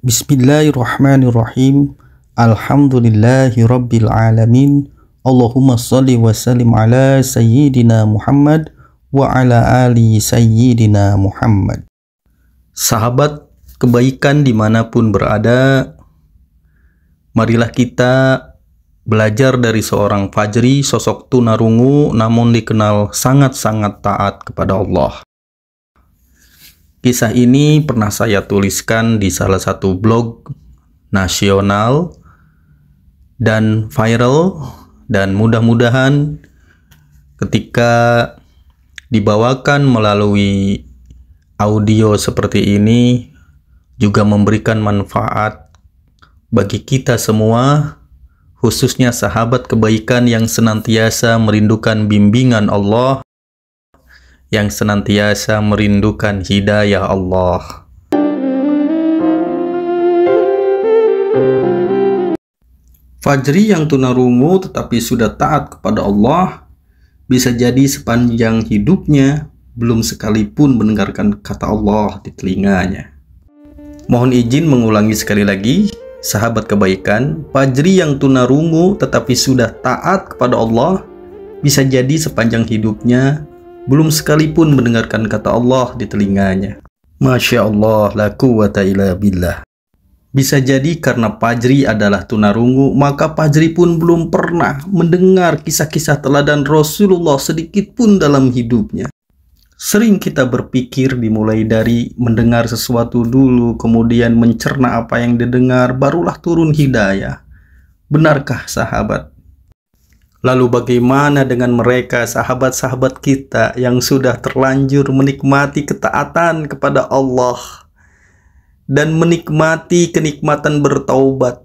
Bismillahirrahmanirrahim. Alhamdulillahirabbil alamin. Allahumma shalli wa sallim ala sayyidina Muhammad wa ala ali sayyidina Muhammad. Sahabat kebaikan dimanapun berada, marilah kita belajar dari seorang Fajri, sosok tunarungu namun dikenal sangat-sangat taat kepada Allah. Kisah ini pernah saya tuliskan di salah satu blog nasional dan viral, dan mudah-mudahan ketika dibawakan melalui audio seperti ini juga memberikan manfaat bagi kita semua, khususnya sahabat kebaikan yang senantiasa merindukan bimbingan Allah, yang senantiasa merindukan hidayah Allah. Fajri yang tunarungu tetapi sudah taat kepada Allah, bisa jadi sepanjang hidupnya belum sekalipun mendengarkan kata Allah di telinganya. Mohon izin mengulangi sekali lagi, sahabat kebaikan, Fajri yang tunarungu tetapi sudah taat kepada Allah, bisa jadi sepanjang hidupnya belum sekalipun mendengarkan kata Allah di telinganya. Masya Allah, la quwata illa billah. Bisa jadi karena Fajri adalah tunarungu, maka Fajri pun belum pernah mendengar kisah-kisah teladan Rasulullah sedikit pun dalam hidupnya. Sering kita berpikir dimulai dari mendengar sesuatu dulu, kemudian mencerna apa yang didengar, barulah turun hidayah. Benarkah sahabat? Lalu bagaimana dengan mereka, sahabat-sahabat kita yang sudah terlanjur menikmati ketaatan kepada Allah dan menikmati kenikmatan bertaubat,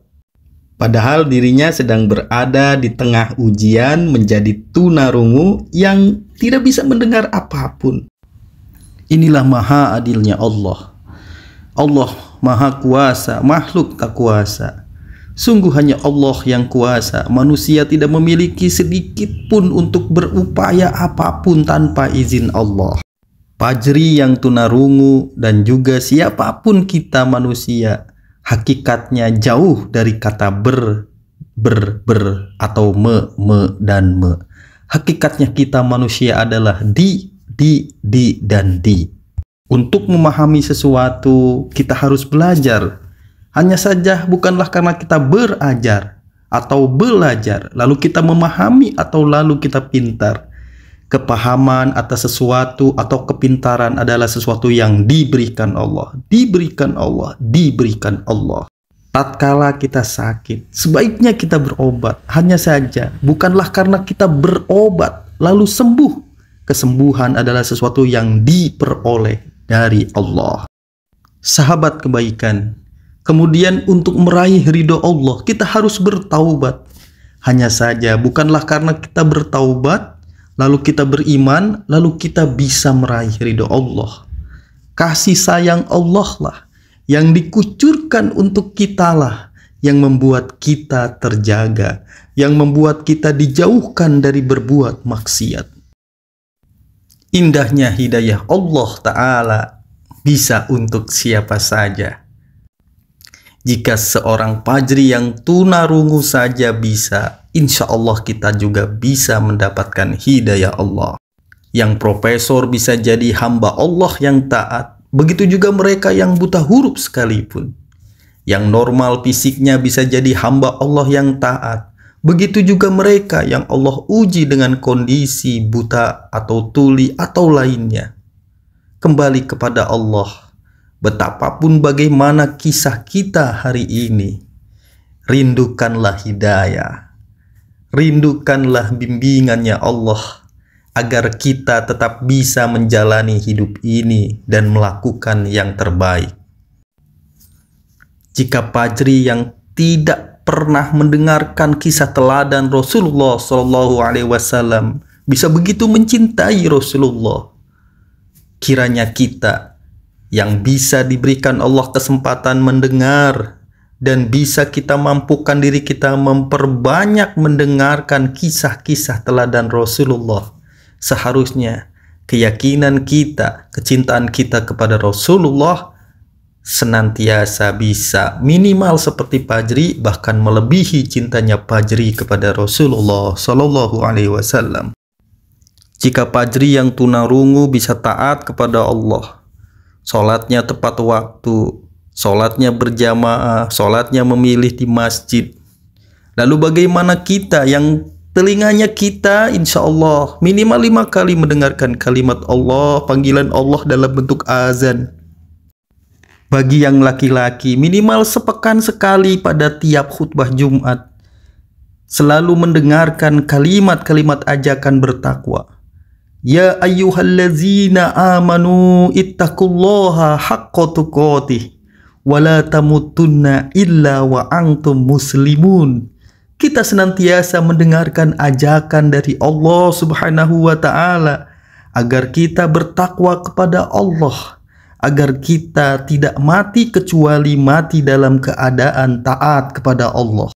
padahal dirinya sedang berada di tengah ujian menjadi tunarungu yang tidak bisa mendengar apapun. Inilah maha adilnya Allah. Allah maha kuasa, makhluk tak kuasa. Sungguh hanya Allah yang kuasa, manusia tidak memiliki sedikit pun untuk berupaya apapun tanpa izin Allah. Fajri yang tunarungu dan juga siapapun kita manusia, hakikatnya jauh dari kata ber atau me dan me. Hakikatnya kita manusia adalah di dan di. Untuk memahami sesuatu, kita harus belajar. Hanya saja bukanlah karena kita berajar atau belajar lalu kita memahami atau lalu kita pintar. Kepahaman atas sesuatu atau kepintaran adalah sesuatu yang diberikan Allah, diberikan Allah, diberikan Allah. Tatkala kita sakit, sebaiknya kita berobat. Hanya saja bukanlah karena kita berobat lalu sembuh. Kesembuhan adalah sesuatu yang diperoleh dari Allah. Sahabat kebaikan, kemudian untuk meraih ridho Allah, kita harus bertaubat. Hanya saja bukanlah karena kita bertaubat, lalu kita beriman, lalu kita bisa meraih ridho Allah. Kasih sayang Allah lah yang dikucurkan untuk kita lah yang membuat kita terjaga, yang membuat kita dijauhkan dari berbuat maksiat. Indahnya hidayah Allah Ta'ala bisa untuk siapa saja. Jika seorang Fajri yang tunarungu saja bisa, insya Allah kita juga bisa mendapatkan hidayah Allah. Yang profesor bisa jadi hamba Allah yang taat, begitu juga mereka yang buta huruf sekalipun. Yang normal fisiknya bisa jadi hamba Allah yang taat, begitu juga mereka yang Allah uji dengan kondisi buta atau tuli atau lainnya. Kembali kepada Allah. Betapapun bagaimana kisah kita hari ini, rindukanlah hidayah, rindukanlah bimbingannya Allah, agar kita tetap bisa menjalani hidup ini dan melakukan yang terbaik. Jika Fajri yang tidak pernah mendengarkan kisah teladan Rasulullah SAW bisa begitu mencintai Rasulullah, kiranya kita yang bisa diberikan Allah kesempatan mendengar dan bisa kita mampukan diri kita memperbanyak mendengarkan kisah-kisah teladan Rasulullah, seharusnya keyakinan kita, kecintaan kita kepada Rasulullah senantiasa bisa minimal seperti Fajri, bahkan melebihi cintanya Fajri kepada Rasulullah Shallallahu Alaihi Wasallam. Jika Fajri yang tunarungu bisa taat kepada Allah, sholatnya tepat waktu, sholatnya berjamaah, sholatnya memilih di masjid, lalu bagaimana kita yang telinganya kita insya Allah minimal 5 kali mendengarkan kalimat Allah, panggilan Allah dalam bentuk azan. Bagi yang laki-laki minimal sepekan sekali pada tiap khutbah Jumat selalu mendengarkan kalimat-kalimat ajakan bertakwa. Ya ayyuhallazina amanu ittaqullaha haqqa tuqatih wa la tamutunna illa wa antum muslimun. Kita senantiasa mendengarkan ajakan dari Allah Subhanahu wa Ta'ala agar kita bertakwa kepada Allah, agar kita tidak mati kecuali mati dalam keadaan taat kepada Allah.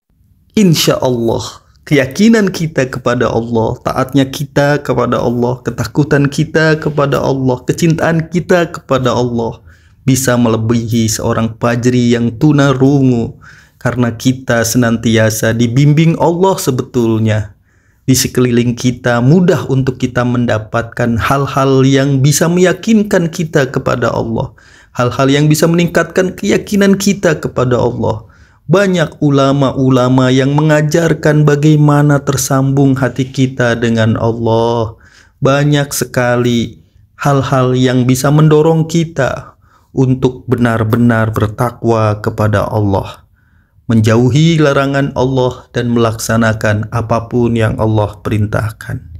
Insya Allah, keyakinan kita kepada Allah, taatnya kita kepada Allah, ketakutan kita kepada Allah, kecintaan kita kepada Allah bisa melebihi seorang Fajri yang tunarungu, karena kita senantiasa dibimbing Allah sebetulnya. Di sekeliling kita mudah untuk kita mendapatkan hal-hal yang bisa meyakinkan kita kepada Allah, hal-hal yang bisa meningkatkan keyakinan kita kepada Allah. Banyak ulama-ulama yang mengajarkan bagaimana tersambung hati kita dengan Allah. Banyak sekali hal-hal yang bisa mendorong kita untuk benar-benar bertakwa kepada Allah, menjauhi larangan Allah dan melaksanakan apapun yang Allah perintahkan.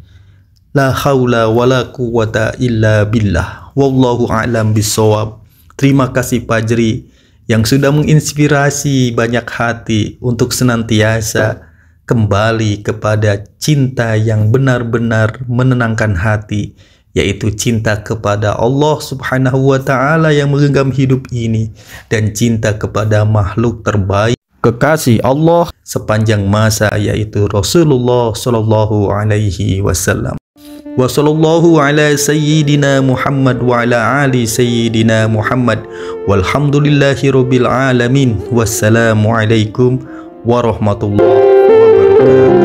La haula wala quwwata illa billah. Wallahu a'lam bissawab. Terima kasih Fajri yang sudah menginspirasi banyak hati untuk senantiasa kembali kepada cinta yang benar-benar menenangkan hati, yaitu cinta kepada Allah Subhanahu wa Ta'ala yang menggenggam hidup ini, dan cinta kepada makhluk terbaik kekasih Allah sepanjang masa, yaitu Rasulullah Shallallahu Alaihi Wasallam. Wa sallallahu ala sayyidina Muhammad wa ala ali sayyidina Muhammad walhamdulillahi rabbil alamin. Wassalamualaikum warahmatullahi wabarakatuh.